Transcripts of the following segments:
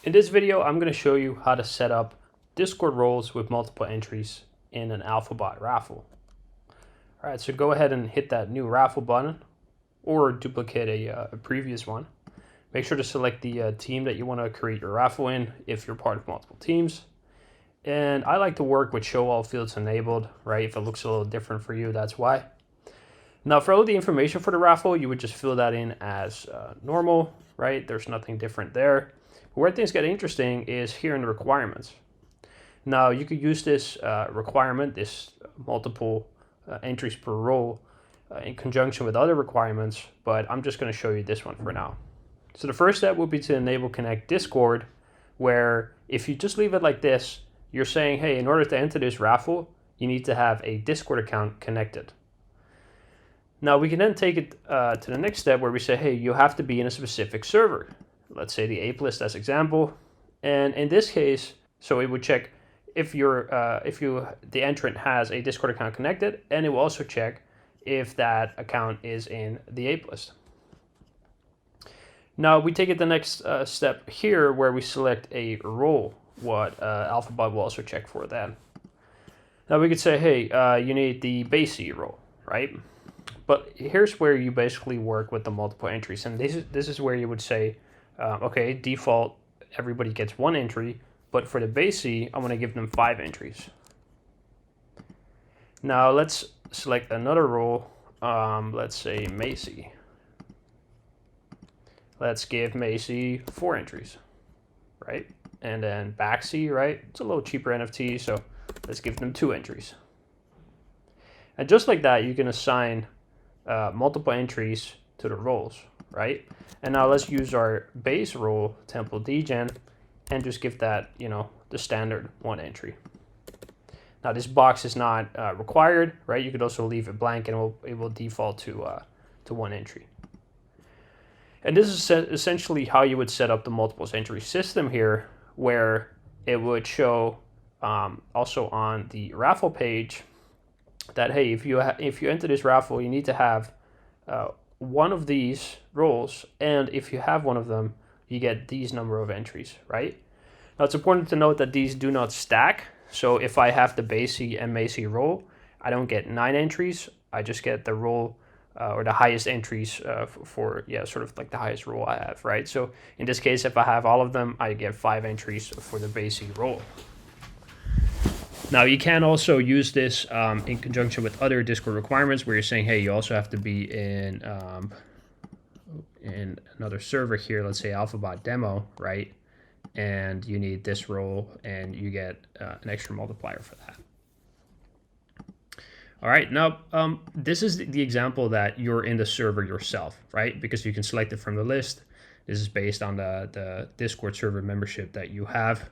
In this video, I'm going to show you how to set up Discord roles with multiple entries in an Alphabot raffle. All right, so go ahead and hit that new raffle button or duplicate a previous one. Make sure to select the team that you want to create your raffle in if you're part of multiple teams. And I like to work with show all fields enabled, right? If it looks a little different for you, that's why. Now, for all the information for the raffle, you would just fill that in as normal, right? There's nothing different there. Where things get interesting is here in the requirements. Now, you could use this requirement, this multiple entries per role, in conjunction with other requirements, but I'm just going to show you this one for now. So the first step would be to enable Connect Discord, where if you just leave it like this, you're saying, hey, in order to enter this raffle, you need to have a Discord account connected. Now, we can then take it to the next step where we say, hey, you have to be in a specific server. Let's say the ape list as example. And in this case, so it would check if the entrant has a Discord account connected, and it will also check if that account is in the ape list. Now we take it the next step here where we select a role, what Alphabot will also check for that. Now we could say, hey, you need the base E role, right? But here's where you basically work with the multiple entries. And this is where you would say, okay, default, everybody gets 1 entry, but for the base E, I want to give them 5 entries. Now let's select another role, let's say Macy. Let's give Macy 4 entries, right? And then Baxi, right? It's a little cheaper NFT, so let's give them 2 entries. And just like that, you can assign multiple entries to the roles, right? And now let's use our base role, temple dgen, and just give that, the standard 1 entry. Now this box is not required, right? You could also leave it blank and it will default to 1 entry. And this is essentially how you would set up the multiples entry system here, where it would show also on the raffle page that, hey, if you enter this raffle, you need to have one of these roles, and if you have one of them, you get these number of entries, right? Now it's important to note that these do not stack. So if I have the Basie and Macy role, I don't get 9 entries. I just get the role or the highest entries for sort of like the highest role I have, right? So in this case, if I have all of them, I get 5 entries for the Basie role. Now you can also use this in conjunction with other Discord requirements where you're saying, hey, you also have to be in another server here, let's say Alphabot demo, right? And you need this role and you get an extra multiplier for that. All right, now this is the example that you're in the server yourself, right? Because you can select it from the list. This is based on the Discord server membership that you have.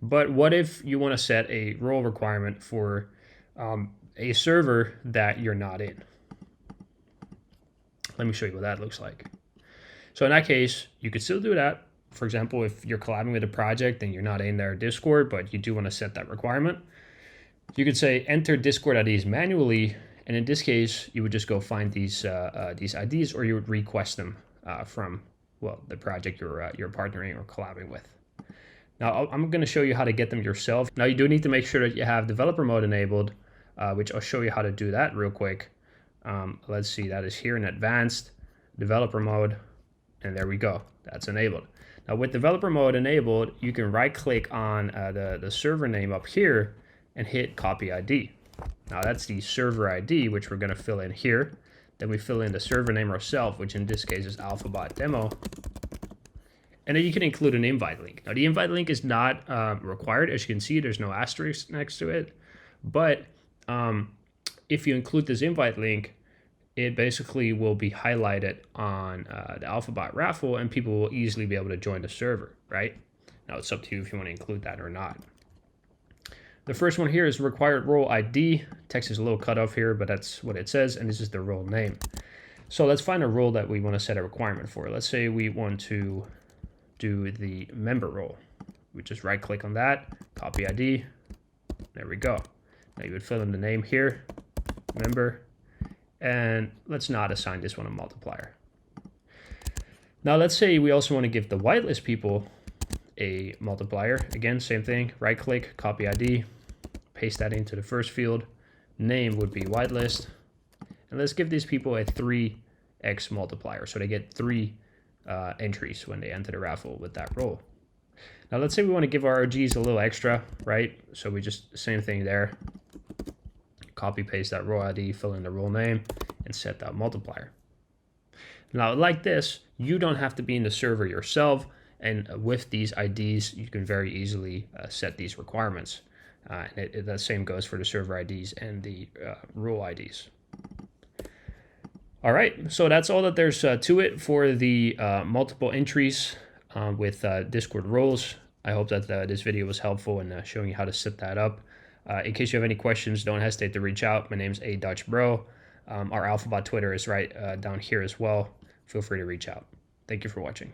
But what if you want to set a role requirement for a server that you're not in? Let me show you what that looks like. So in that case, you could still do that. For example, if you're collabing with a project and you're not in their Discord, but you do want to set that requirement, you could say enter Discord IDs manually, and in this case, you would just go find these IDs, or you would request them from the project you're partnering or collabing with. Now, I'm going to show you how to get them yourself. Now, you do need to make sure that you have developer mode enabled, which I'll show you how to do that real quick. Let's see, that is here in advanced developer mode, and there we go. That's enabled. Now, with developer mode enabled, you can right-click on the server name up here and hit copy ID. Now, that's the server ID, which we're going to fill in here. Then we fill in the server name ourselves, which in this case is Alphabot demo. And then you can include an invite link. Now, the invite link is not required. As you can see, there's no asterisk next to it. But if you include this invite link, it basically will be highlighted on the Alphabot raffle, and people will easily be able to join the server, right? Now, it's up to you if you want to include that or not. The first one here is required role ID. Text is a little cut off here, but that's what it says, and this is the role name. So let's find a role that we want to set a requirement for. Let's say we want to do the member role. We just right click on that, copy ID. There we go. Now you would fill in the name here, member, and let's not assign this one a multiplier. Now let's say we also want to give the whitelist people a multiplier. Again, same thing, right click, copy ID, paste that into the first field. Name would be whitelist. And let's give these people a 3x multiplier. So they get 3 entries when they enter the raffle with that role. Now let's say we want to give our RGs a little extra, right? So we just, same thing there. Copy paste that role ID, fill in the role name, and set that multiplier. Now like this, you don't have to be in the server yourself, and with these IDs, you can very easily set these requirements. And the same goes for the server IDs and the role IDs. All right, so that's all that there's to it for the multiple entries with Discord roles. I hope that this video was helpful in showing you how to set that up. In case you have any questions, don't hesitate to reach out. My name's A_Dutch_Bro. Our Alphabot Twitter is right down here as well. Feel free to reach out. Thank you for watching.